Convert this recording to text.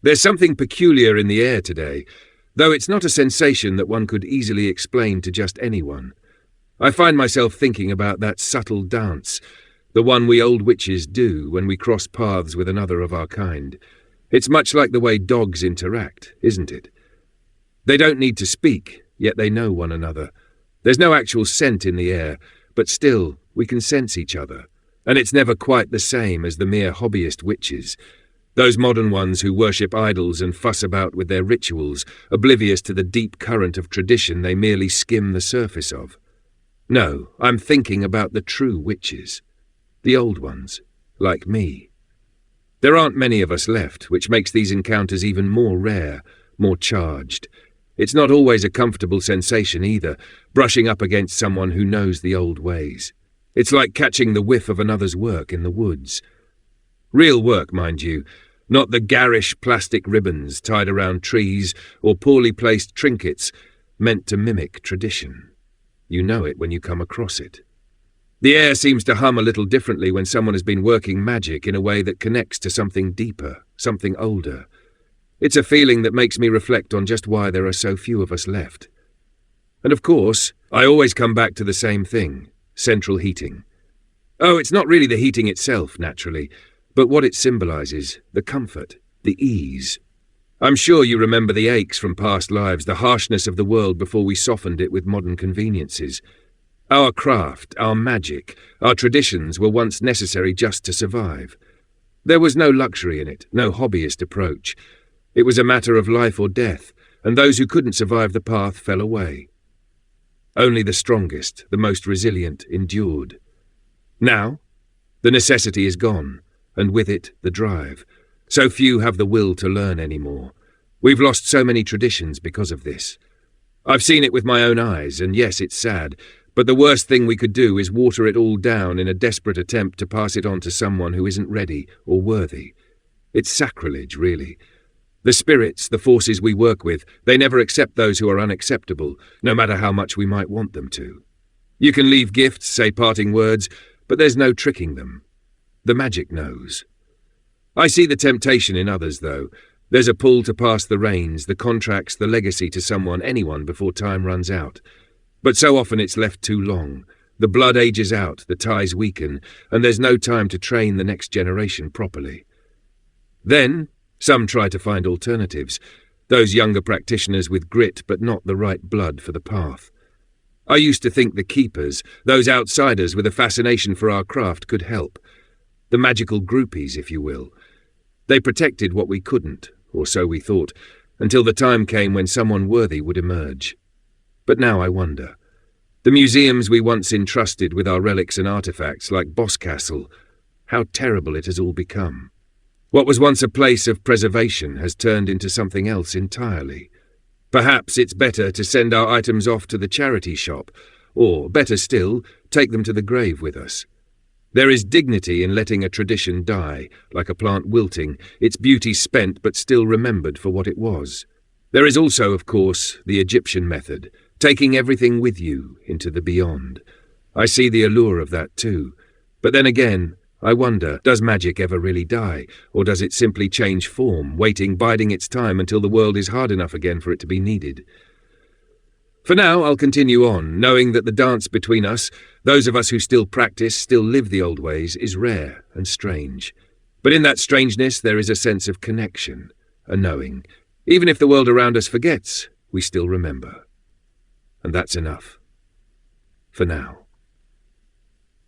There's something peculiar in the air today, though it's not a sensation that one could easily explain to just anyone. I find myself thinking about that subtle dance, the one we old witches do when we cross paths with another of our kind. It's much like the way dogs interact, isn't it? They don't need to speak, yet they know one another. There's no actual scent in the air, but still, we can sense each other. And it's never quite the same as the mere hobbyist witches. Those modern ones who worship idols and fuss about with their rituals, oblivious to the deep current of tradition they merely skim the surface of. No, I'm thinking about the true witches. The old ones, like me. There aren't many of us left, which makes these encounters even more rare, more charged. It's not always a comfortable sensation either, brushing up against someone who knows the old ways. It's like catching the whiff of another's work in the woods. Real work, mind you, not the garish plastic ribbons tied around trees or poorly placed trinkets meant to mimic tradition. You know it when you come across it. The air seems to hum a little differently when someone has been working magic in a way that connects to something deeper, something older. It's a feeling that makes me reflect on just why there are so few of us left. And of course, I always come back to the same thing, central heating. Oh, it's not really the heating itself, naturally, but what it symbolizes, the comfort, the ease. I'm sure you remember the aches from past lives, the harshness of the world before we softened it with modern conveniences. Our craft, our magic, our traditions were once necessary just to survive. There was no luxury in it, no hobbyist approach. It was a matter of life or death, and those who couldn't survive the path fell away. Only the strongest, the most resilient, endured. Now, the necessity is gone, and with it, the drive. So few have the will to learn anymore. We've lost so many traditions because of this. I've seen it with my own eyes, and yes, it's sad, but the worst thing we could do is water it all down in a desperate attempt to pass it on to someone who isn't ready or worthy. It's sacrilege, really. The spirits, the forces we work with, they never accept those who are unacceptable, no matter how much we might want them to. You can leave gifts, say parting words, but there's no tricking them. The magic knows. I see the temptation in others, though. There's a pull to pass the reins, the contracts, the legacy to someone, anyone, before time runs out. But so often it's left too long. The blood ages out, the ties weaken, and there's no time to train the next generation properly. Then, some try to find alternatives, those younger practitioners with grit but not the right blood for the path. I used to think the keepers, those outsiders with a fascination for our craft, could help. The magical groupies, if you will. They protected what we couldn't, or so we thought, until the time came when someone worthy would emerge. But now I wonder. The museums we once entrusted with our relics and artifacts, like Boscastle, how terrible it has all become. What was once a place of preservation has turned into something else entirely. Perhaps it's better to send our items off to the charity shop, or, better still, take them to the grave with us. There is dignity in letting a tradition die, like a plant wilting, its beauty spent but still remembered for what it was. There is also, of course, the Egyptian method, taking everything with you into the beyond. I see the allure of that too. But then again, I wonder, does magic ever really die, or does it simply change form, waiting, biding its time until the world is hard enough again for it to be needed? For now, I'll continue on, knowing that the dance between us, those of us who still practice, still live the old ways, is rare and strange. But in that strangeness there is a sense of connection, a knowing. Even if the world around us forgets, we still remember. And that's enough. For now.